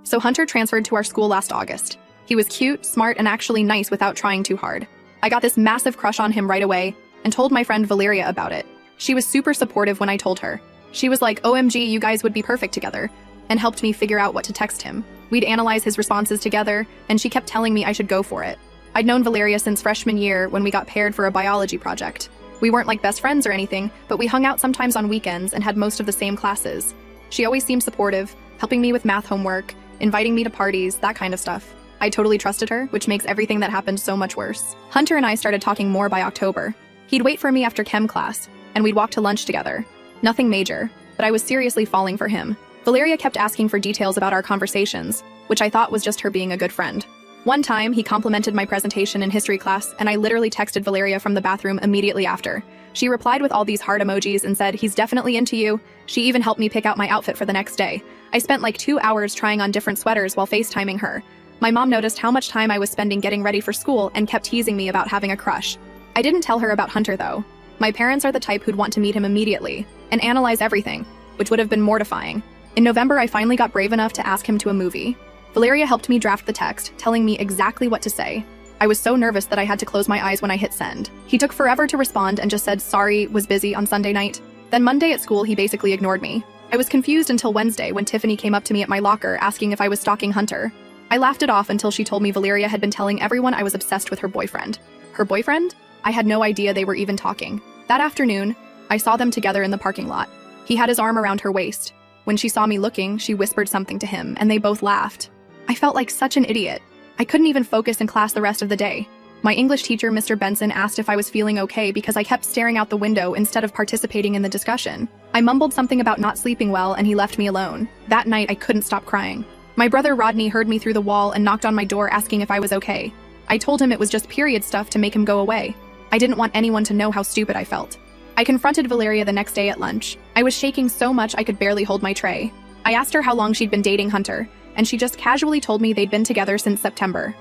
So Hunter transferred to our school last August. He was cute, smart, and actually nice without trying too hard. I got this massive crush on him right away and told my friend Valeria about it. She was super supportive when I told her. She was like, OMG, you guys would be perfect together, and helped me figure out what to text him. We'd analyze his responses together, and she kept telling me I should go for it. I'd known Valeria since freshman year when we got paired for a biology project. We weren't like best friends or anything, but we hung out sometimes on weekends and had most of the same classes. She always seemed supportive, helping me with math homework, inviting me to parties, that kind of stuff. I totally trusted her, which makes everything that happened so much worse. Hunter and I started talking more by October. He'd wait for me after chem class, and we'd walk to lunch together. Nothing major, but I was seriously falling for him. Valeria kept asking for details about our conversations, which I thought was just her being a good friend. One time, he complimented my presentation in history class, and I literally texted Valeria from the bathroom immediately after. She replied with all these heart emojis and said, he's definitely into you. She even helped me pick out my outfit for the next day. I spent like 2 hours trying on different sweaters while FaceTiming her. My mom noticed how much time I was spending getting ready for school and kept teasing me about having a crush. I didn't tell her about Hunter though. My parents are the type who'd want to meet him immediately and analyze everything, which would have been mortifying. In November, I finally got brave enough to ask him to a movie. Valeria helped me draft the text, telling me exactly what to say. I was so nervous that I had to close my eyes when I hit send. He took forever to respond and just said sorry, was busy on Sunday night. Then Monday at school, he basically ignored me. I was confused until Wednesday when Tiffany came up to me at my locker asking if I was stalking Hunter. I laughed it off until she told me Valeria had been telling everyone I was obsessed with her boyfriend. Her boyfriend? I had no idea they were even talking. That afternoon, I saw them together in the parking lot. He had his arm around her waist. When she saw me looking, she whispered something to him, and they both laughed. I felt like such an idiot. I couldn't even focus in class the rest of the day. My English teacher, Mr. Benson, asked if I was feeling okay because I kept staring out the window instead of participating in the discussion. I mumbled something about not sleeping well, and he left me alone. That night, I couldn't stop crying. My brother Rodney heard me through the wall and knocked on my door asking if I was okay. I told him it was just period stuff to make him go away. I didn't want anyone to know how stupid I felt. I confronted Valeria the next day at lunch. I was shaking so much I could barely hold my tray. I asked her how long she'd been dating Hunter, and she just casually told me they'd been together since September.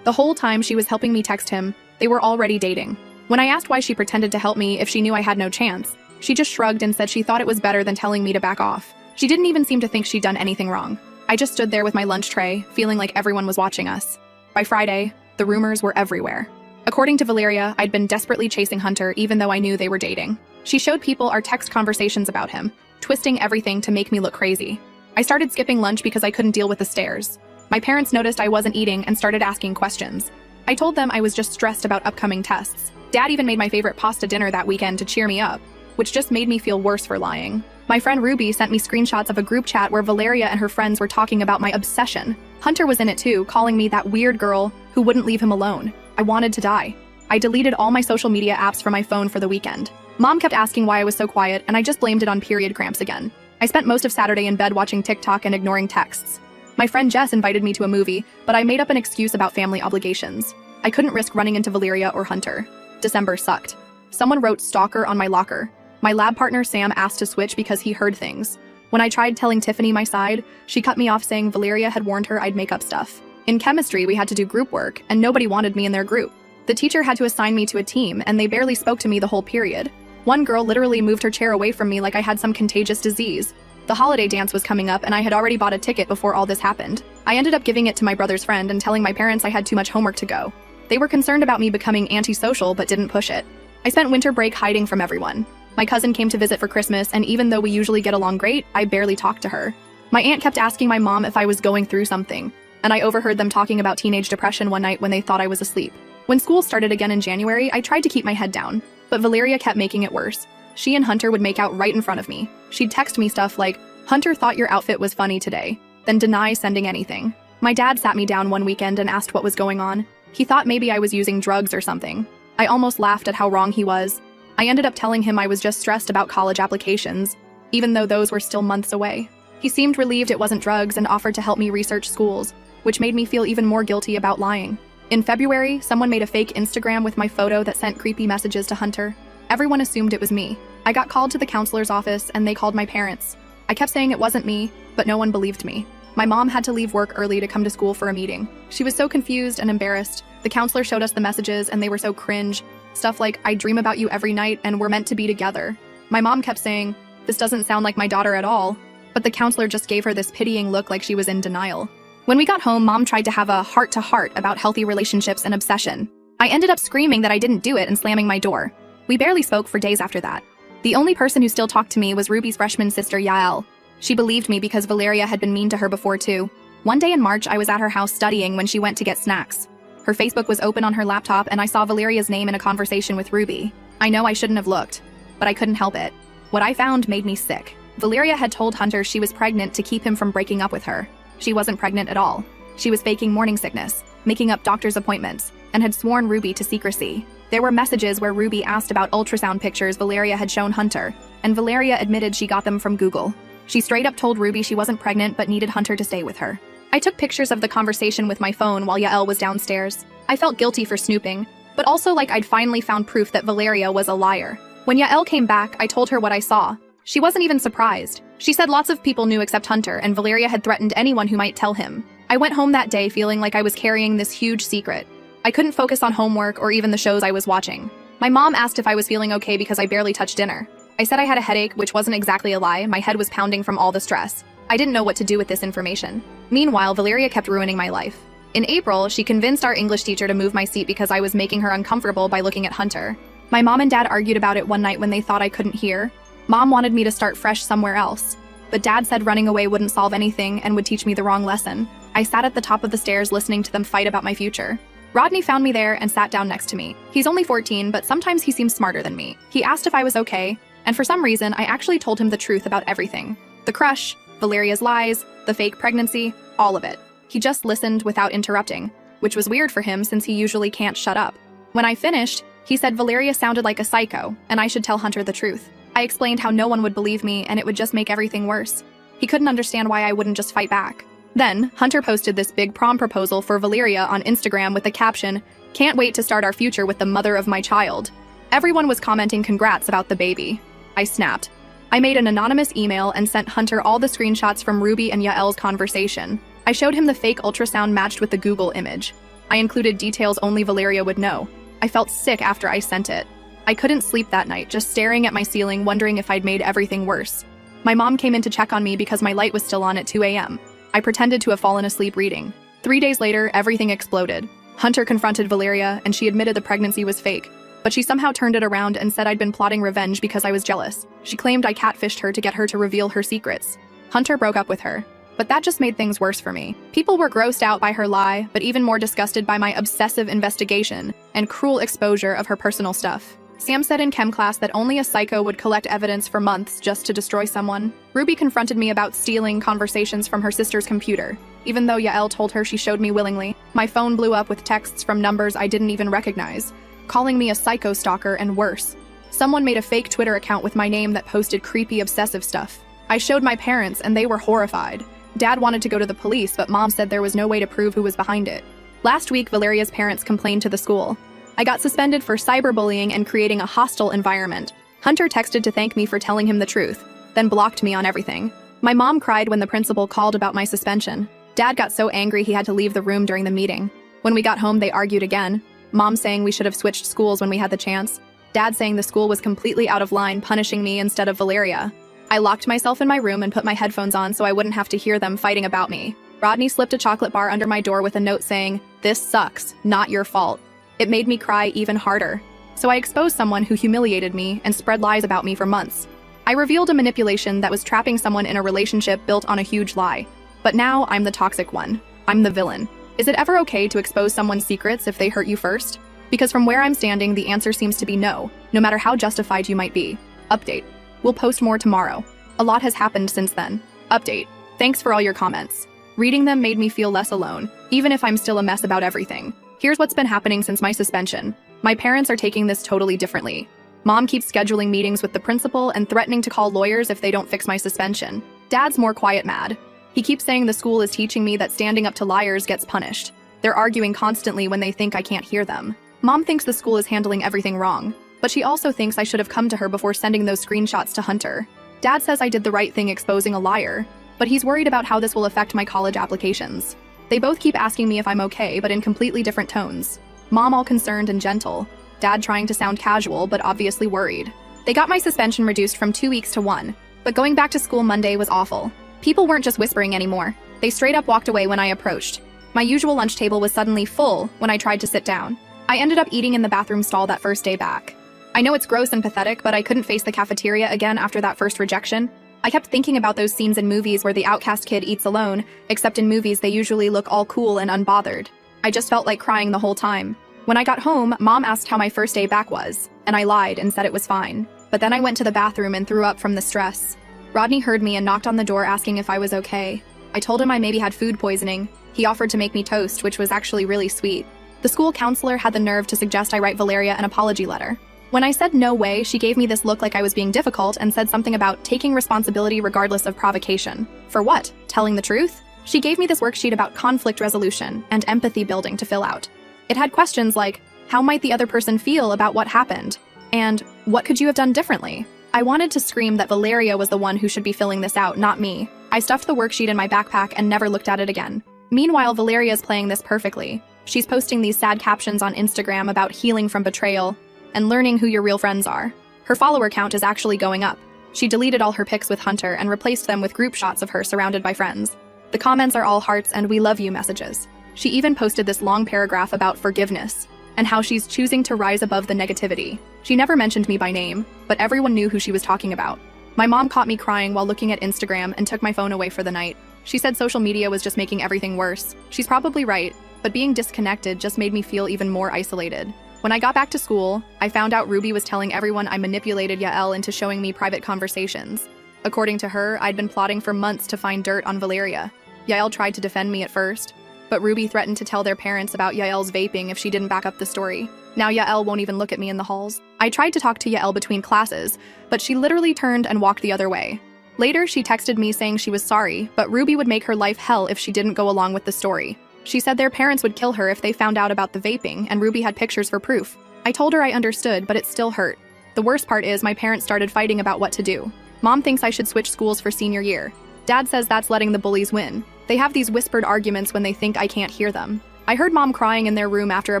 The whole time she was helping me text him, they were already dating. When I asked why she pretended to help me if she knew I had no chance, she just shrugged and said she thought it was better than telling me to back off. She didn't even seem to think she'd done anything wrong. I just stood there with my lunch tray, feeling like everyone was watching us. By Friday, the rumors were everywhere. According to Valeria, I'd been desperately chasing Hunter even though I knew they were dating. She showed people our text conversations about him, twisting everything to make me look crazy. I started skipping lunch because I couldn't deal with the stares. My parents noticed I wasn't eating and started asking questions. I told them I was just stressed about upcoming tests. Dad even made my favorite pasta dinner that weekend to cheer me up, which just made me feel worse for lying. My friend Ruby sent me screenshots of a group chat where Valeria and her friends were talking about my obsession. Hunter was in it too, calling me that weird girl who wouldn't leave him alone. I wanted to die. I deleted all my social media apps from my phone for the weekend. Mom kept asking why I was so quiet, and I just blamed it on period cramps again. I spent most of Saturday in bed watching TikTok and ignoring texts. My friend Jess invited me to a movie, but I made up an excuse about family obligations. I couldn't risk running into Valeria or Hunter. December sucked. Someone wrote stalker on my locker. My lab partner Sam asked to switch because he heard things. When I tried telling Tiffany my side, she cut me off saying Valeria had warned her I'd make up stuff. In chemistry, we had to do group work, and nobody wanted me in their group. The teacher had to assign me to a team, and they barely spoke to me the whole period. One girl literally moved her chair away from me like I had some contagious disease. The holiday dance was coming up, and I had already bought a ticket before all this happened. I ended up giving it to my brother's friend and telling my parents I had too much homework to go. They were concerned about me becoming antisocial but didn't push it. I spent winter break hiding from everyone. My cousin came to visit for Christmas, and even though we usually get along great, I barely talked to her. My aunt kept asking my mom if I was going through something, and I overheard them talking about teenage depression one night when they thought I was asleep. When school started again in January, I tried to keep my head down, but Valeria kept making it worse. She and Hunter would make out right in front of me. She'd text me stuff like, "Hunter thought your outfit was funny today," then deny sending anything. My dad sat me down one weekend and asked what was going on. He thought maybe I was using drugs or something. I almost laughed at how wrong he was. I ended up telling him I was just stressed about college applications, even though those were still months away. He seemed relieved it wasn't drugs and offered to help me research schools, which made me feel even more guilty about lying. In February, someone made a fake Instagram with my photo that sent creepy messages to Hunter. Everyone assumed it was me. I got called to the counselor's office and they called my parents. I kept saying it wasn't me, but no one believed me. My mom had to leave work early to come to school for a meeting. She was so confused and embarrassed. The counselor showed us the messages and they were so cringe. Stuff like, "I dream about you every night and we're meant to be together." My mom kept saying, "This doesn't sound like my daughter at all." but the counselor just gave her this pitying look like she was in denial. When we got home, Mom tried to have a heart-to-heart about healthy relationships and obsession. I ended up screaming that I didn't do it and slamming my door. We barely spoke for days after that. The only person who still talked to me was Ruby's freshman sister, Yael. She believed me because Valeria had been mean to her before too. One day in March, I was at her house studying when she went to get snacks. Her Facebook was open on her laptop and I saw Valeria's name in a conversation with Ruby. I know I shouldn't have looked, but I couldn't help it. What I found made me sick. Valeria had told Hunter she was pregnant to keep him from breaking up with her. She wasn't pregnant at all. She was faking morning sickness, making up doctor's appointments, and had sworn Ruby to secrecy. There were messages where Ruby asked about ultrasound pictures Valeria had shown Hunter, and Valeria admitted she got them from Google. She straight up told Ruby she wasn't pregnant but needed Hunter to stay with her. I took pictures of the conversation with my phone while Yael was downstairs. I felt guilty for snooping, but also like I'd finally found proof that Valeria was a liar. When Yael came back, I told her what I saw. She wasn't even surprised. She said lots of people knew except Hunter, and Valeria had threatened anyone who might tell him. I went home that day feeling like I was carrying this huge secret. I couldn't focus on homework or even the shows I was watching. My mom asked if I was feeling okay because I barely touched dinner. I said I had a headache, which wasn't exactly a lie. My head was pounding from all the stress. I didn't know what to do with this information. Meanwhile, Valeria kept ruining my life. In April, she convinced our English teacher to move my seat because I was making her uncomfortable by looking at Hunter. My mom and dad argued about it one night when they thought I couldn't hear. Mom wanted me to start fresh somewhere else, but dad said running away wouldn't solve anything and would teach me the wrong lesson. I sat at the top of the stairs listening to them fight about my future. Rodney found me there and sat down next to me. He's only 14, but sometimes he seems smarter than me. He asked if I was okay, and for some reason, I actually told him the truth about everything. The crush, Valeria's lies, the fake pregnancy, all of it. He just listened without interrupting, which was weird for him since he usually can't shut up. When I finished, he said Valeria sounded like a psycho, and I should tell Hunter the truth. I explained how no one would believe me and it would just make everything worse. He couldn't understand why I wouldn't just fight back. Then, Hunter posted this big prom proposal for Valeria on Instagram with the caption, "Can't wait to start our future with the mother of my child." Everyone was commenting congrats about the baby. I snapped. I made an anonymous email and sent Hunter all the screenshots from Ruby and Yael's conversation. I showed him the fake ultrasound matched with the Google image. I included details only Valeria would know. I felt sick after I sent it. I couldn't sleep that night, just staring at my ceiling, wondering if I'd made everything worse. My mom came in to check on me because my light was still on at 2 a.m. I pretended to have fallen asleep reading. 3 days later, everything exploded. Hunter confronted Valeria, and she admitted the pregnancy was fake. But she somehow turned it around and said I'd been plotting revenge because I was jealous. She claimed I catfished her to get her to reveal her secrets. Hunter broke up with her. But that just made things worse for me. People were grossed out by her lie, but even more disgusted by my obsessive investigation and cruel exposure of her personal stuff. Sam said in chem class that only a psycho would collect evidence for months just to destroy someone. Ruby confronted me about stealing conversations from her sister's computer. Even though Yael told her she showed me willingly, my phone blew up with texts from numbers I didn't even recognize, calling me a psycho stalker and worse. Someone made a fake Twitter account with my name that posted creepy obsessive stuff. I showed my parents and they were horrified. Dad wanted to go to the police, but Mom said there was no way to prove who was behind it. Last week, Valeria's parents complained to the school. I got suspended for cyberbullying and creating a hostile environment. Hunter texted to thank me for telling him the truth, then blocked me on everything. My mom cried when the principal called about my suspension. Dad got so angry he had to leave the room during the meeting. When we got home, they argued again. Mom saying we should have switched schools when we had the chance. Dad saying the school was completely out of line, punishing me instead of Valeria. I locked myself in my room and put my headphones on so I wouldn't have to hear them fighting about me. Rodney slipped a chocolate bar under my door with a note saying, "This sucks, not your fault." It made me cry even harder. So I exposed someone who humiliated me and spread lies about me for months. I revealed a manipulation that was trapping someone in a relationship built on a huge lie. But now I'm the toxic one. I'm the villain. Is it ever okay to expose someone's secrets if they hurt you first? Because from where I'm standing, the answer seems to be no, no matter how justified you might be. Update. We'll post more tomorrow. A lot has happened since then. Update. Thanks for all your comments. Reading them made me feel less alone, even if I'm still a mess about everything. Here's what's been happening since my suspension. My parents are taking this totally differently. Mom keeps scheduling meetings with the principal and threatening to call lawyers if they don't fix my suspension. Dad's more quiet mad. He keeps saying the school is teaching me that standing up to liars gets punished. They're arguing constantly when they think I can't hear them. Mom thinks the school is handling everything wrong, but she also thinks I should have come to her before sending those screenshots to Hunter. Dad says I did the right thing exposing a liar, but he's worried about how this will affect my college applications. They both keep asking me if I'm okay, but in completely different tones. Mom all concerned and gentle. Dad trying to sound casual, but obviously worried. They got my suspension reduced from 2 weeks to 1, but going back to school Monday was awful. People weren't just whispering anymore. They straight up walked away when I approached. My usual lunch table was suddenly full when I tried to sit down. I ended up eating in the bathroom stall that first day back. I know it's gross and pathetic, but I couldn't face the cafeteria again after that first rejection. I kept thinking about those scenes in movies where the outcast kid eats alone, except in movies they usually look all cool and unbothered. I just felt like crying the whole time. When I got home, Mom asked how my first day back was, and I lied and said it was fine. But then I went to the bathroom and threw up from the stress. Rodney heard me and knocked on the door asking if I was okay. I told him I maybe had food poisoning. He offered to make me toast, which was actually really sweet. The school counselor had the nerve to suggest I write Valeria an apology letter. When I said no way, she gave me this look like I was being difficult and said something about taking responsibility regardless of provocation. For what? Telling the truth? She gave me this worksheet about conflict resolution and empathy building to fill out. It had questions like, how might the other person feel about what happened? And what could you have done differently? I wanted to scream that Valeria was the one who should be filling this out, not me. I stuffed the worksheet in my backpack and never looked at it again. Meanwhile, Valeria's playing this perfectly. She's posting these sad captions on Instagram about healing from betrayal and learning who your real friends are. Her follower count is actually going up. She deleted all her pics with Hunter and replaced them with group shots of her surrounded by friends. The comments are all hearts and we love you messages. She even posted this long paragraph about forgiveness and how she's choosing to rise above the negativity. She never mentioned me by name, but everyone knew who she was talking about. My mom caught me crying while looking at Instagram and took my phone away for the night. She said social media was just making everything worse. She's probably right, but being disconnected just made me feel even more isolated. When I got back to school, I found out Ruby was telling everyone I manipulated Yael into showing me private conversations. According to her, I'd been plotting for months to find dirt on Valeria. Yael tried to defend me at first, but Ruby threatened to tell their parents about Yael's vaping if she didn't back up the story. Now Yael won't even look at me in the halls. I tried to talk to Yael between classes, but she literally turned and walked the other way. Later, she texted me saying she was sorry, but Ruby would make her life hell if she didn't go along with the story. She said their parents would kill her if they found out about the vaping, and Ruby had pictures for proof. I told her I understood, but it still hurt. The worst part is my parents started fighting about what to do. Mom thinks I should switch schools for senior year. Dad says that's letting the bullies win. They have these whispered arguments when they think I can't hear them. I heard Mom crying in their room after a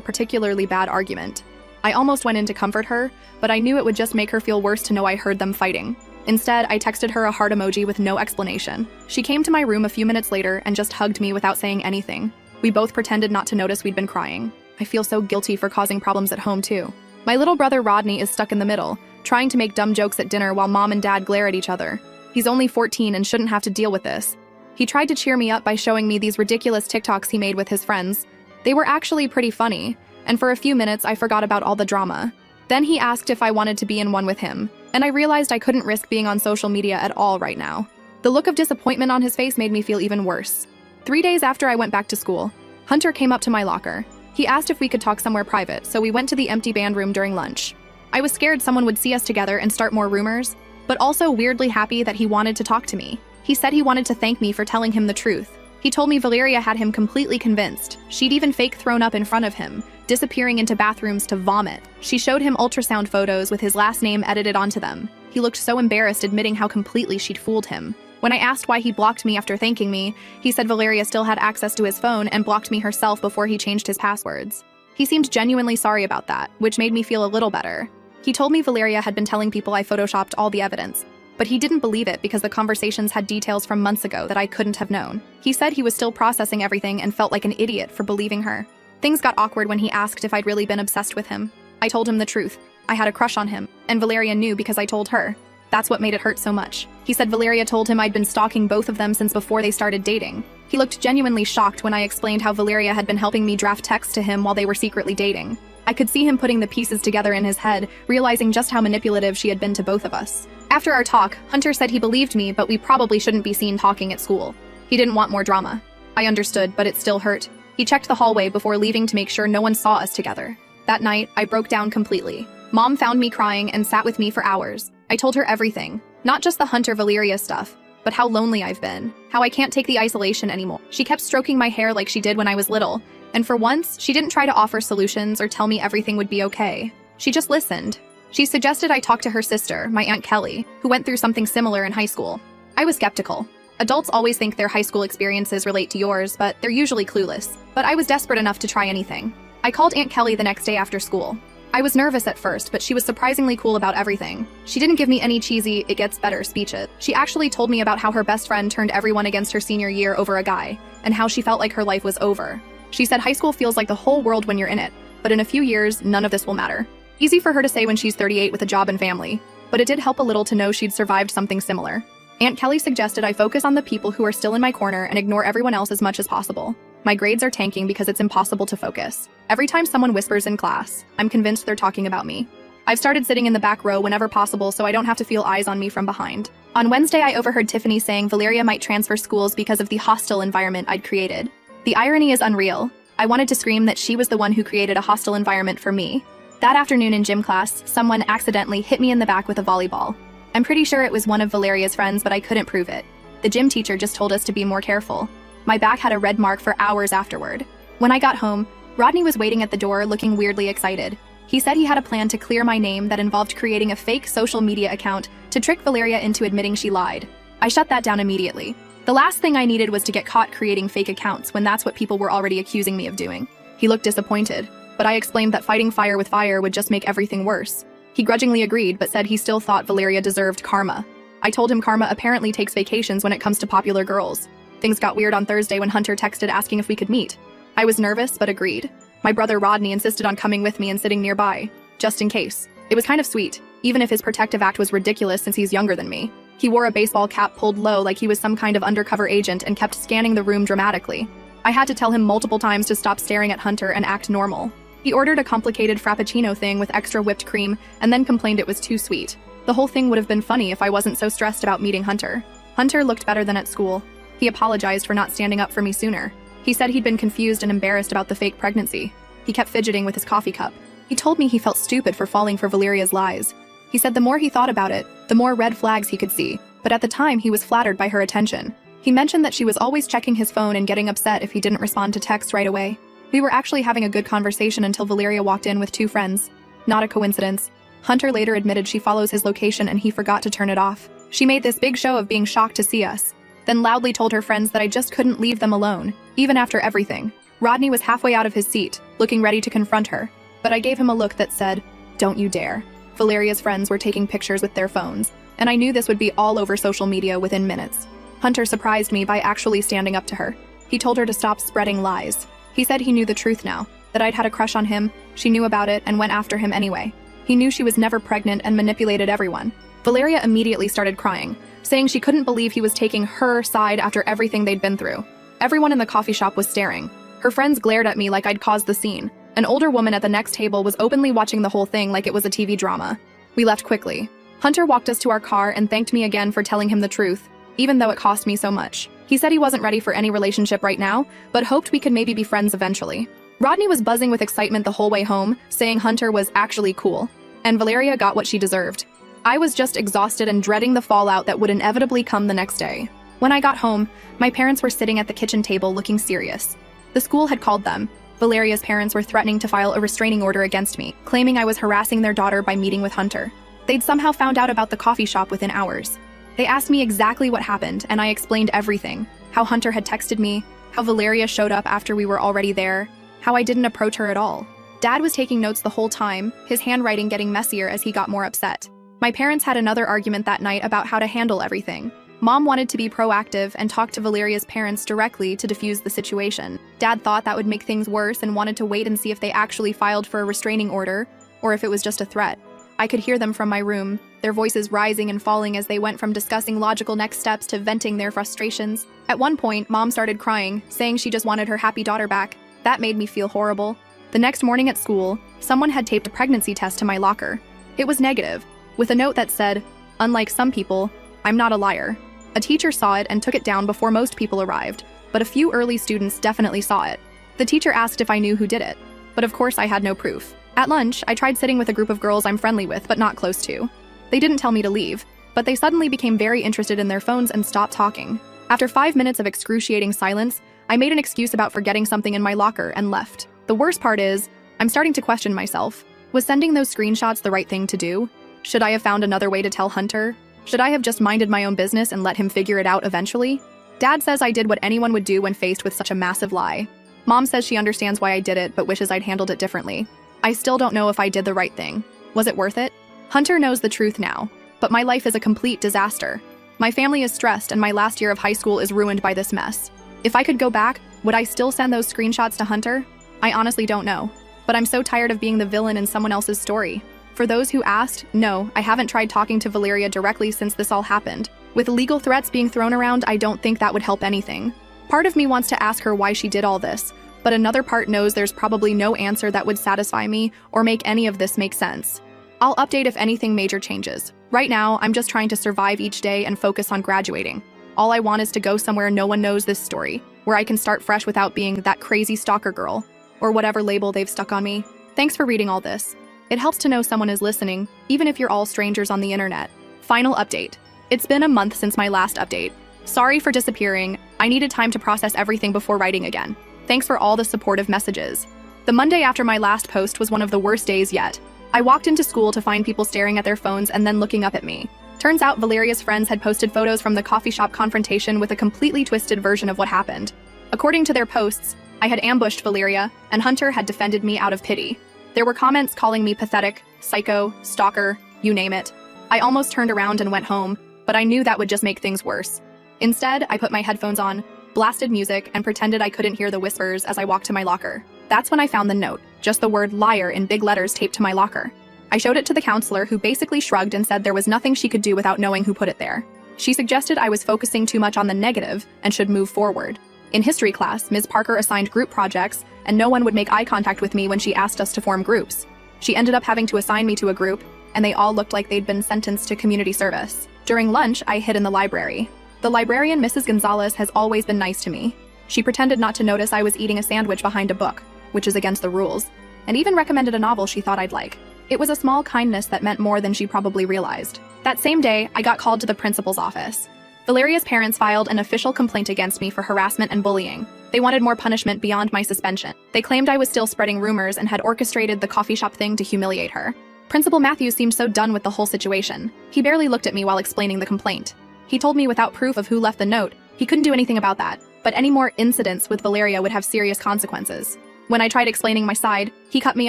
particularly bad argument. I almost went in to comfort her, but I knew it would just make her feel worse to know I heard them fighting. Instead, I texted her a heart emoji with no explanation. She came to my room a few minutes later and just hugged me without saying anything. We both pretended not to notice we'd been crying. I feel so guilty for causing problems at home too. My little brother Rodney is stuck in the middle, trying to make dumb jokes at dinner while Mom and Dad glare at each other. He's only 14 and shouldn't have to deal with this. He tried to cheer me up by showing me these ridiculous TikToks he made with his friends. They were actually pretty funny, and for a few minutes I forgot about all the drama. Then he asked if I wanted to be in one with him, and I realized I couldn't risk being on social media at all right now. The look of disappointment on his face made me feel even worse. 3 days after I went back to school, Hunter came up to my locker. He asked if we could talk somewhere private, so we went to the empty band room during lunch. I was scared someone would see us together and start more rumors, but also weirdly happy that he wanted to talk to me. He said he wanted to thank me for telling him the truth. He told me Valeria had him completely convinced. She'd even fake thrown up in front of him, disappearing into bathrooms to vomit. She showed him ultrasound photos with his last name edited onto them. He looked so embarrassed admitting how completely she'd fooled him. When I asked why he blocked me after thanking me, he said Valeria still had access to his phone and blocked me herself before he changed his passwords. He seemed genuinely sorry about that, which made me feel a little better. He told me Valeria had been telling people I photoshopped all the evidence, but he didn't believe it because the conversations had details from months ago that I couldn't have known. He said he was still processing everything and felt like an idiot for believing her. Things got awkward when he asked if I'd really been obsessed with him. I told him the truth. I had a crush on him, and Valeria knew because I told her. That's what made it hurt so much. He said Valeria told him I'd been stalking both of them since before they started dating. He looked genuinely shocked when I explained how Valeria had been helping me draft texts to him while they were secretly dating. I could see him putting the pieces together in his head, realizing just how manipulative she had been to both of us. After our talk, Hunter said he believed me, but we probably shouldn't be seen talking at school. He didn't want more drama. I understood, but it still hurt. He checked the hallway before leaving to make sure no one saw us together. That night, I broke down completely. Mom found me crying and sat with me for hours. I told her everything, not just the Hunter Valeria stuff, but how lonely I've been, how I can't take the isolation anymore. She kept stroking my hair like she did when I was little, and for once, she didn't try to offer solutions or tell me everything would be okay. She just listened. She suggested I talk to her sister, my Aunt Kelly, who went through something similar in high school. I was skeptical. Adults always think their high school experiences relate to yours, but they're usually clueless. But I was desperate enough to try anything. I called Aunt Kelly the next day after school. I was nervous at first, but she was surprisingly cool about everything. She didn't give me any cheesy, it gets better speeches. She actually told me about how her best friend turned everyone against her senior year over a guy, and how she felt like her life was over. She said high school feels like the whole world when you're in it, but in a few years, none of this will matter. Easy for her to say when she's 38 with a job and family, but it did help a little to know she'd survived something similar. Aunt Kelly suggested I focus on the people who are still in my corner and ignore everyone else as much as possible. My grades are tanking because it's impossible to focus. Every time someone whispers in class, I'm convinced they're talking about me. I've started sitting in the back row whenever possible so I don't have to feel eyes on me from behind. On Wednesday, I overheard Tiffany saying Valeria might transfer schools because of the hostile environment I'd created. The irony is unreal. I wanted to scream that she was the one who created a hostile environment for me. That afternoon in gym class, someone accidentally hit me in the back with a volleyball. I'm pretty sure it was one of Valeria's friends, but I couldn't prove it. The gym teacher just told us to be more careful. My back had a red mark for hours afterward. When I got home, Rodney was waiting at the door looking weirdly excited. He said he had a plan to clear my name that involved creating a fake social media account to trick Valeria into admitting she lied. I shut that down immediately. The last thing I needed was to get caught creating fake accounts when that's what people were already accusing me of doing. He looked disappointed, but I explained that fighting fire with fire would just make everything worse. He grudgingly agreed, but said he still thought Valeria deserved karma. I told him karma apparently takes vacations when it comes to popular girls. Things got weird on Thursday when Hunter texted asking if we could meet. I was nervous, but agreed. My brother Rodney insisted on coming with me and sitting nearby, just in case. It was kind of sweet, even if his protective act was ridiculous since he's younger than me. He wore a baseball cap pulled low like he was some kind of undercover agent and kept scanning the room dramatically. I had to tell him multiple times to stop staring at Hunter and act normal. He ordered a complicated frappuccino thing with extra whipped cream and then complained it was too sweet. The whole thing would have been funny if I wasn't so stressed about meeting Hunter. Hunter looked better than at school. He apologized for not standing up for me sooner. He said he'd been confused and embarrassed about the fake pregnancy. He kept fidgeting with his coffee cup. He told me he felt stupid for falling for Valeria's lies. He said the more he thought about it, the more red flags he could see, but at the time he was flattered by her attention. He mentioned that she was always checking his phone and getting upset if he didn't respond to texts right away. We were actually having a good conversation until Valeria walked in with two friends. Not a coincidence. Hunter later admitted she follows his location and he forgot to turn it off. She made this big show of being shocked to see us, then loudly told her friends that I just couldn't leave them alone, even after everything. Rodney was halfway out of his seat, looking ready to confront her, but I gave him a look that said, "Don't you dare." Valeria's friends were taking pictures with their phones, and I knew this would be all over social media within minutes. Hunter surprised me by actually standing up to her. He told her to stop spreading lies. He said he knew the truth now, that I'd had a crush on him, she knew about it and went after him anyway. He knew she was never pregnant and manipulated everyone. Valeria immediately started crying, saying she couldn't believe he was taking her side after everything they'd been through. Everyone in the coffee shop was staring. Her friends glared at me like I'd caused the scene. An older woman at the next table was openly watching the whole thing like it was a TV drama. We left quickly. Hunter walked us to our car and thanked me again for telling him the truth, even though it cost me so much. He said he wasn't ready for any relationship right now, but hoped we could maybe be friends eventually. Rodney was buzzing with excitement the whole way home, saying Hunter was actually cool, and Valeria got what she deserved. I was just exhausted and dreading the fallout that would inevitably come the next day. When I got home, my parents were sitting at the kitchen table looking serious. The school had called them. Valeria's parents were threatening to file a restraining order against me, claiming I was harassing their daughter by meeting with Hunter. They'd somehow found out about the coffee shop within hours. They asked me exactly what happened, and I explained everything. How Hunter had texted me, how Valeria showed up after we were already there, how I didn't approach her at all. Dad was taking notes the whole time, his handwriting getting messier as he got more upset. My parents had another argument that night about how to handle everything. Mom wanted to be proactive and talk to Valeria's parents directly to defuse the situation. Dad thought that would make things worse and wanted to wait and see if they actually filed for a restraining order, or if it was just a threat. I could hear them from my room, their voices rising and falling as they went from discussing logical next steps to venting their frustrations. At one point, Mom started crying, saying she just wanted her happy daughter back. That made me feel horrible. The next morning at school, someone had taped a pregnancy test to my locker. It was negative, with a note that said, "Unlike some people, I'm not a liar." A teacher saw it and took it down before most people arrived, but a few early students definitely saw it. The teacher asked if I knew who did it, but of course I had no proof. At lunch, I tried sitting with a group of girls I'm friendly with but not close to. They didn't tell me to leave, but they suddenly became very interested in their phones and stopped talking. After 5 minutes of excruciating silence, I made an excuse about forgetting something in my locker and left. The worst part is, I'm starting to question myself. Was sending those screenshots the right thing to do? Should I have found another way to tell Hunter? Should I have just minded my own business and let him figure it out eventually? Dad says I did what anyone would do when faced with such a massive lie. Mom says she understands why I did it, but wishes I'd handled it differently. I still don't know if I did the right thing. Was it worth it? Hunter knows the truth now, but my life is a complete disaster. My family is stressed and my last year of high school is ruined by this mess. If I could go back, would I still send those screenshots to Hunter? I honestly don't know, but I'm so tired of being the villain in someone else's story. For those who asked, no, I haven't tried talking to Valeria directly since this all happened. With legal threats being thrown around, I don't think that would help anything. Part of me wants to ask her why she did all this, but another part knows there's probably no answer that would satisfy me or make any of this make sense. I'll update if anything major changes. Right now, I'm just trying to survive each day and focus on graduating. All I want is to go somewhere no one knows this story, where I can start fresh without being that crazy stalker girl, or whatever label they've stuck on me. Thanks for reading all this. It helps to know someone is listening, even if you're all strangers on the internet. Final update. It's been a month since my last update. Sorry for disappearing. I needed time to process everything before writing again. Thanks for all the supportive messages. The Monday after my last post was one of the worst days yet. I walked into school to find people staring at their phones and then looking up at me. Turns out Valeria's friends had posted photos from the coffee shop confrontation with a completely twisted version of what happened. According to their posts, I had ambushed Valeria, and Hunter had defended me out of pity. There were comments calling me pathetic, psycho, stalker, you name it. I almost turned around and went home, but I knew that would just make things worse. Instead, I put my headphones on, blasted music, and pretended I couldn't hear the whispers as I walked to my locker. That's when I found the note, just the word liar in big letters taped to my locker. I showed it to the counselor, who basically shrugged and said there was nothing she could do without knowing who put it there. She suggested I was focusing too much on the negative and should move forward. In history class, Ms. Parker assigned group projects, and no one would make eye contact with me when she asked us to form groups. She ended up having to assign me to a group, and they all looked like they'd been sentenced to community service. During lunch, I hid in the library. The librarian, Mrs. Gonzalez, has always been nice to me. She pretended not to notice I was eating a sandwich behind a book, which is against the rules, and even recommended a novel she thought I'd like. It was a small kindness that meant more than she probably realized. That same day, I got called to the principal's office. Valeria's parents filed an official complaint against me for harassment and bullying. They wanted more punishment beyond my suspension. They claimed I was still spreading rumors and had orchestrated the coffee shop thing to humiliate her. Principal Matthews seemed so done with the whole situation. He barely looked at me while explaining the complaint. He told me without proof of who left the note, he couldn't do anything about that, but any more incidents with Valeria would have serious consequences. When I tried explaining my side, he cut me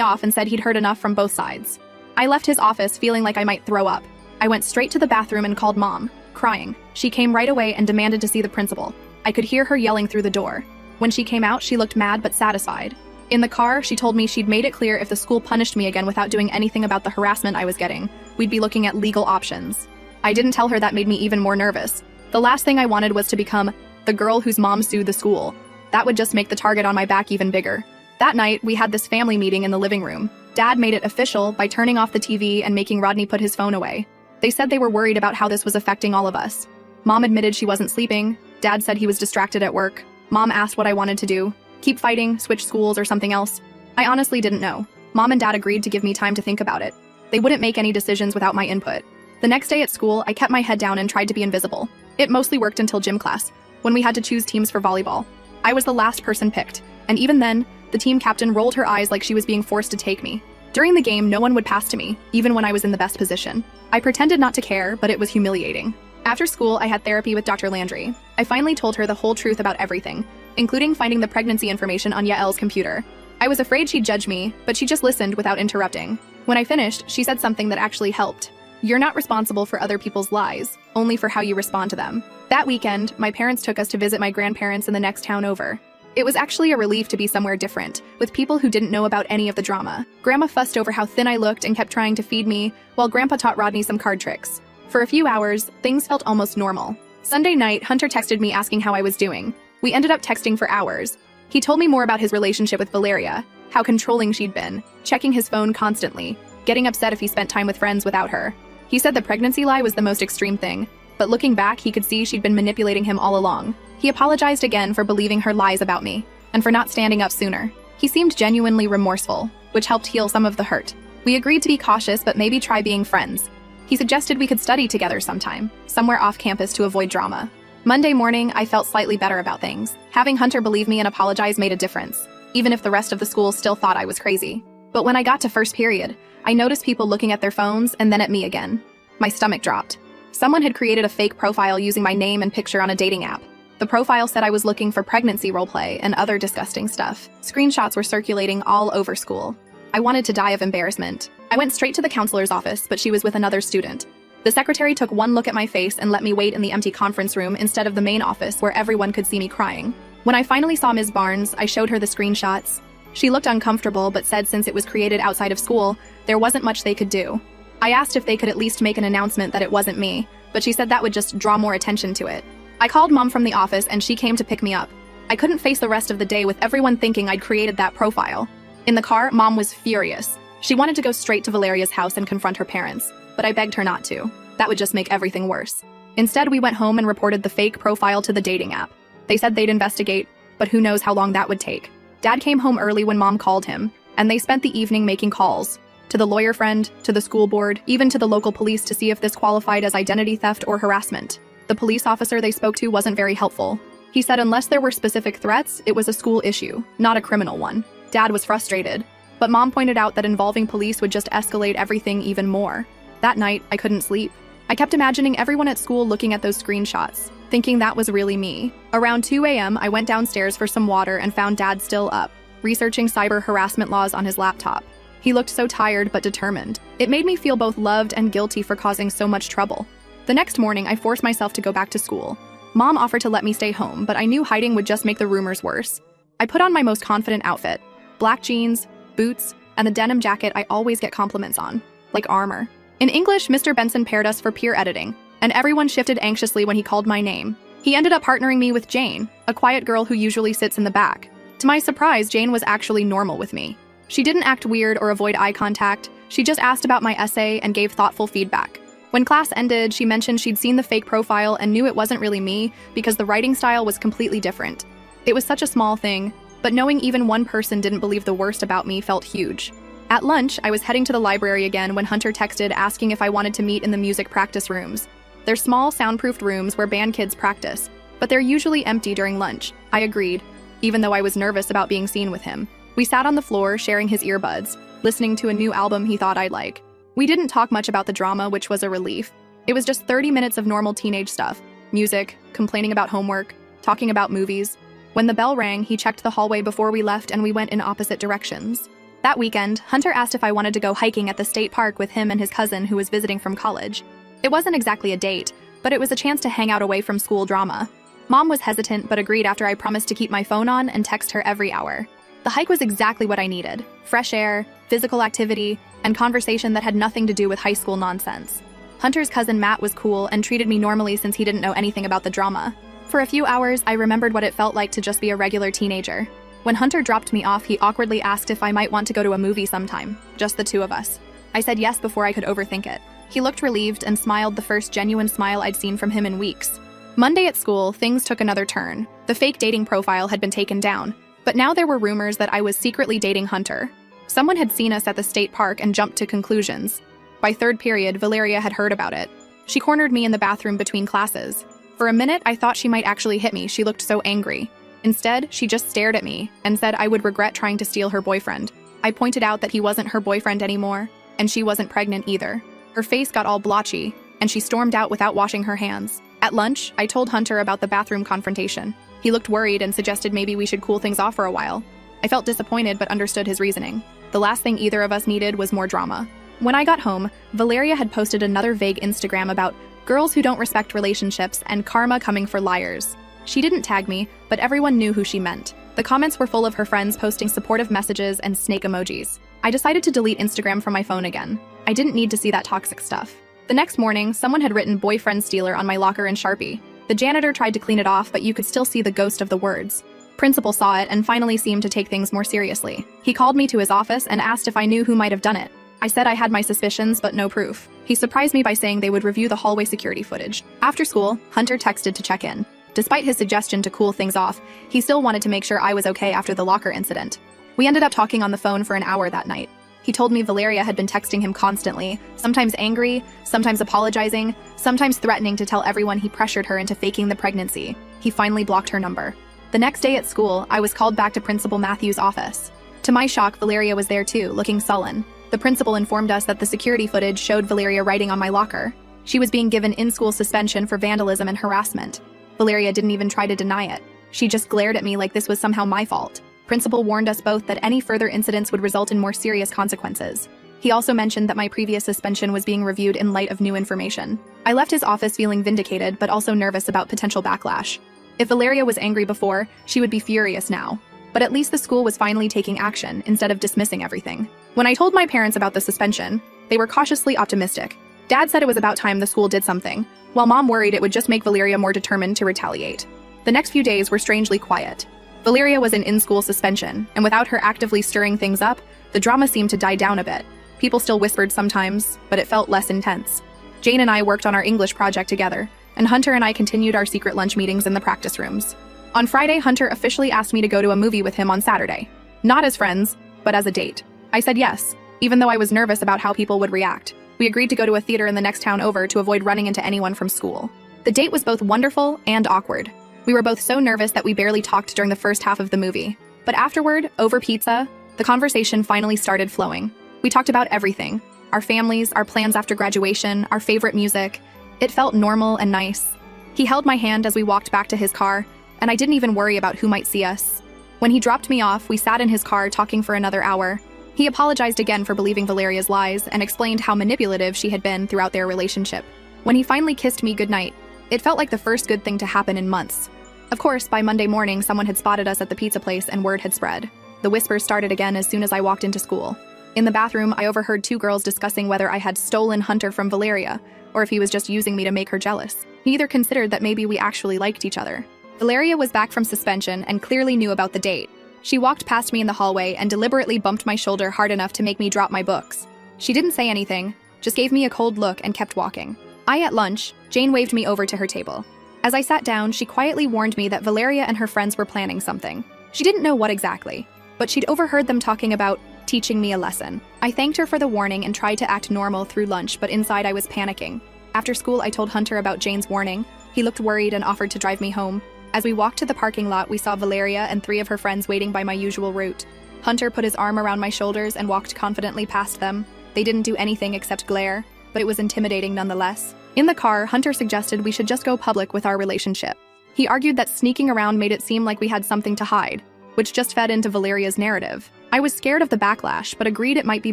off and said he'd heard enough from both sides. I left his office feeling like I might throw up. I went straight to the bathroom and called Mom, crying. She came right away and demanded to see the principal. I could hear her yelling through the door. When she came out, she looked mad but satisfied. In the car, she told me she'd made it clear if the school punished me again without doing anything about the harassment I was getting, we'd be looking at legal options. I didn't tell her that made me even more nervous. The last thing I wanted was to become the girl whose mom sued the school. That would just make the target on my back even bigger. That night, we had this family meeting in the living room. Dad made it official by turning off the TV and making Rodney put his phone away. They said they were worried about how this was affecting all of us. Mom admitted she wasn't sleeping. Dad said he was distracted at work. Mom asked what I wanted to do. Keep fighting, switch schools, or something else. I honestly didn't know. Mom and Dad agreed to give me time to think about it. They wouldn't make any decisions without my input. The next day at school, I kept my head down and tried to be invisible. It mostly worked until gym class, when we had to choose teams for volleyball. I was the last person picked, and even then, the team captain rolled her eyes like she was being forced to take me. During the game, no one would pass to me, even when I was in the best position. I pretended not to care, but it was humiliating. After school, I had therapy with Dr. Landry. I finally told her the whole truth about everything, including finding the pregnancy information on Yael's computer. I was afraid she'd judge me, but she just listened without interrupting. When I finished, she said something that actually helped. You're not responsible for other people's lies, only for how you respond to them. That weekend, my parents took us to visit my grandparents in the next town over. It was actually a relief to be somewhere different, with people who didn't know about any of the drama. Grandma fussed over how thin I looked and kept trying to feed me, while Grandpa taught Rodney some card tricks. For a few hours, things felt almost normal. Sunday night, Hunter texted me asking how I was doing. We ended up texting for hours. He told me more about his relationship with Valeria, how controlling she'd been, checking his phone constantly, getting upset if he spent time with friends without her. He said the pregnancy lie was the most extreme thing, but looking back, he could see she'd been manipulating him all along. He apologized again for believing her lies about me, and for not standing up sooner. He seemed genuinely remorseful, which helped heal some of the hurt. We agreed to be cautious, but maybe try being friends. He suggested we could study together sometime, somewhere off campus to avoid drama. Monday morning, I felt slightly better about things. Having Hunter believe me and apologize made a difference, even if the rest of the school still thought I was crazy. But when I got to first period, I noticed people looking at their phones and then at me again. My stomach dropped. Someone had created a fake profile using my name and picture on a dating app. The profile said I was looking for pregnancy roleplay and other disgusting stuff. Screenshots were circulating all over school. I wanted to die of embarrassment. I went straight to the counselor's office, but she was with another student. The secretary took one look at my face and let me wait in the empty conference room instead of the main office where everyone could see me crying. When I finally saw Ms. Barnes, I showed her the screenshots. She looked uncomfortable but said since it was created outside of school, there wasn't much they could do. I asked if they could at least make an announcement that it wasn't me, but she said that would just draw more attention to it. I called Mom from the office and she came to pick me up. I couldn't face the rest of the day with everyone thinking I'd created that profile. In the car, Mom was furious. She wanted to go straight to Valeria's house and confront her parents, but I begged her not to. That would just make everything worse. Instead, we went home and reported the fake profile to the dating app. They said they'd investigate, but who knows how long that would take. Dad came home early when Mom called him, and they spent the evening making calls. To the lawyer friend, to the school board, even to the local police to see if this qualified as identity theft or harassment. The police officer they spoke to wasn't very helpful. He said unless there were specific threats, it was a school issue, not a criminal one. Dad was frustrated, but Mom pointed out that involving police would just escalate everything even more. That night, I couldn't sleep. I kept imagining everyone at school looking at those screenshots, thinking that was really me. Around 2 a.m., I went downstairs for some water and found Dad still up, researching cyber harassment laws on his laptop. He looked so tired but determined. It made me feel both loved and guilty for causing so much trouble. The next morning, I forced myself to go back to school. Mom offered to let me stay home, but I knew hiding would just make the rumors worse. I put on my most confident outfit, black jeans, boots, and the denim jacket I always get compliments on, like armor. In English, Mr. Benson paired us for peer editing, and everyone shifted anxiously when he called my name. He ended up partnering me with Jane, a quiet girl who usually sits in the back. To my surprise, Jane was actually normal with me. She didn't act weird or avoid eye contact. She just asked about my essay and gave thoughtful feedback. When class ended, she mentioned she'd seen the fake profile and knew it wasn't really me because the writing style was completely different. It was such a small thing, but knowing even one person didn't believe the worst about me felt huge. At lunch, I was heading to the library again when Hunter texted asking if I wanted to meet in the music practice rooms. They're small, soundproofed rooms where band kids practice, but they're usually empty during lunch. I agreed, even though I was nervous about being seen with him. We sat on the floor, sharing his earbuds, listening to a new album he thought I'd like. We didn't talk much about the drama, which was a relief. It was just 30 minutes of normal teenage stuff. Music, complaining about homework, talking about movies. When the bell rang, he checked the hallway before we left and we went in opposite directions. That weekend, Hunter asked if I wanted to go hiking at the state park with him and his cousin who was visiting from college. It wasn't exactly a date, but it was a chance to hang out away from school drama. Mom was hesitant but agreed after I promised to keep my phone on and text her every hour. The hike was exactly what I needed. Fresh air, physical activity, and conversation that had nothing to do with high school nonsense. Hunter's cousin Matt was cool and treated me normally since he didn't know anything about the drama. For a few hours, I remembered what it felt like to just be a regular teenager. When Hunter dropped me off, he awkwardly asked if I might want to go to a movie sometime, just the two of us. I said yes before I could overthink it. He looked relieved and smiled, the first genuine smile I'd seen from him in weeks. Monday at school, things took another turn. The fake dating profile had been taken down, but now there were rumors that I was secretly dating Hunter. Someone had seen us at the state park and jumped to conclusions. By third period, Valeria had heard about it. She cornered me in the bathroom between classes. For a minute, I thought she might actually hit me. She looked so angry. Instead, she just stared at me and said I would regret trying to steal her boyfriend. I pointed out that he wasn't her boyfriend anymore, and she wasn't pregnant either. Her face got all blotchy, and she stormed out without washing her hands. At lunch, I told Hunter about the bathroom confrontation. He looked worried and suggested maybe we should cool things off for a while. I felt disappointed but understood his reasoning. The last thing either of us needed was more drama. When I got home, Valeria had posted another vague Instagram about girls who don't respect relationships and karma coming for liars. She didn't tag me, but everyone knew who she meant. The comments were full of her friends posting supportive messages and snake emojis. I decided to delete Instagram from my phone again. I didn't need to see that toxic stuff. The next morning, someone had written boyfriend stealer on my locker in Sharpie. The janitor tried to clean it off, but you could still see the ghost of the words. Principal saw it and finally seemed to take things more seriously. He called me to his office and asked if I knew who might have done it. I said I had my suspicions, but no proof. He surprised me by saying they would review the hallway security footage. After school, Hunter texted to check in. Despite his suggestion to cool things off, he still wanted to make sure I was okay after the locker incident. We ended up talking on the phone for an hour that night. He told me Valeria had been texting him constantly, sometimes angry, sometimes apologizing, sometimes threatening to tell everyone he pressured her into faking the pregnancy. He finally blocked her number. The next day at school, I was called back to Principal Matthews' office. To my shock, Valeria was there too, looking sullen. The principal informed us that the security footage showed Valeria writing on my locker. She was being given in-school suspension for vandalism and harassment. Valeria didn't even try to deny it. She just glared at me like this was somehow my fault. Principal warned us both that any further incidents would result in more serious consequences. He also mentioned that my previous suspension was being reviewed in light of new information. I left his office feeling vindicated, but also nervous about potential backlash. If Valeria was angry before, she would be furious now. But at least the school was finally taking action instead of dismissing everything. When I told my parents about the suspension, they were cautiously optimistic. Dad said it was about time the school did something, while Mom worried it would just make Valeria more determined to retaliate. The next few days were strangely quiet. Valeria was in-school suspension, and without her actively stirring things up, the drama seemed to die down a bit. People still whispered sometimes, but it felt less intense. Jane and I worked on our English project together, and Hunter and I continued our secret lunch meetings in the practice rooms. On Friday, Hunter officially asked me to go to a movie with him on Saturday. Not as friends, but as a date. I said yes, even though I was nervous about how people would react. We agreed to go to a theater in the next town over to avoid running into anyone from school. The date was both wonderful and awkward. We were both so nervous that we barely talked during the first half of the movie. But afterward, over pizza, the conversation finally started flowing. We talked about everything. Our families, our plans after graduation, our favorite music. It felt normal and nice. He held my hand as we walked back to his car, and I didn't even worry about who might see us. When he dropped me off, we sat in his car talking for another hour. He apologized again for believing Valeria's lies and explained how manipulative she had been throughout their relationship. When he finally kissed me goodnight, it felt like the first good thing to happen in months. Of course, by Monday morning, someone had spotted us at the pizza place and word had spread. The whispers started again as soon as I walked into school. In the bathroom, I overheard two girls discussing whether I had stolen Hunter from Valeria, or if he was just using me to make her jealous. Neither considered that maybe we actually liked each other. Valeria was back from suspension and clearly knew about the date. She walked past me in the hallway and deliberately bumped my shoulder hard enough to make me drop my books. She didn't say anything, just gave me a cold look and kept walking. At lunch, Jane waved me over to her table. As I sat down, she quietly warned me that Valeria and her friends were planning something. She didn't know what exactly, but she'd overheard them talking about teaching me a lesson. I thanked her for the warning and tried to act normal through lunch, but inside I was panicking. After school, I told Hunter about Jane's warning. He looked worried and offered to drive me home. As we walked to the parking lot, we saw Valeria and 3 of her friends waiting by my usual route. Hunter put his arm around my shoulders and walked confidently past them. They didn't do anything except glare, but it was intimidating nonetheless. In the car, Hunter suggested we should just go public with our relationship. He argued that sneaking around made it seem like we had something to hide, which just fed into Valeria's narrative. I was scared of the backlash, but agreed it might be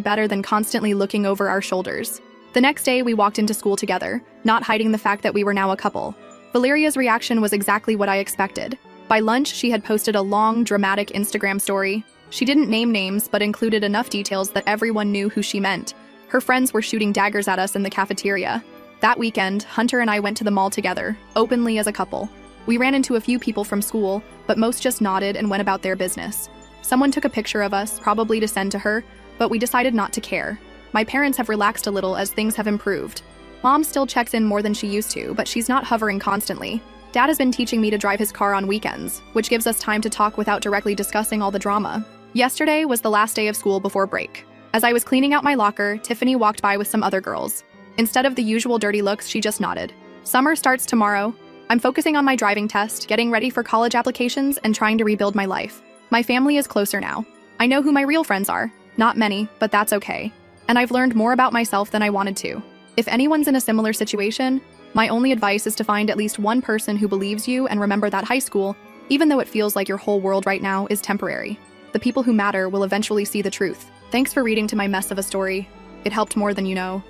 better than constantly looking over our shoulders. The next day, we walked into school together, not hiding the fact that we were now a couple. Valeria's reaction was exactly what I expected. By lunch, she had posted a long, dramatic Instagram story. She didn't name names, but included enough details that everyone knew who she meant. Her friends were shooting daggers at us in the cafeteria. That weekend, Hunter and I went to the mall together, openly as a couple. We ran into a few people from school, but most just nodded and went about their business. Someone took a picture of us, probably to send to her, but we decided not to care. My parents have relaxed a little as things have improved. Mom still checks in more than she used to, but she's not hovering constantly. Dad has been teaching me to drive his car on weekends, which gives us time to talk without directly discussing all the drama. Yesterday was the last day of school before break. As I was cleaning out my locker, Tiffany walked by with some other girls. Instead of the usual dirty looks, she just nodded. Summer starts tomorrow. I'm focusing on my driving test, getting ready for college applications, and trying to rebuild my life. My family is closer now. I know who my real friends are. Not many, but that's okay. And I've learned more about myself than I wanted to. If anyone's in a similar situation, my only advice is to find at least one person who believes you and remember that high school, even though it feels like your whole world right now, is temporary. The people who matter will eventually see the truth. Thanks for reading to my mess of a story. It helped more than you know.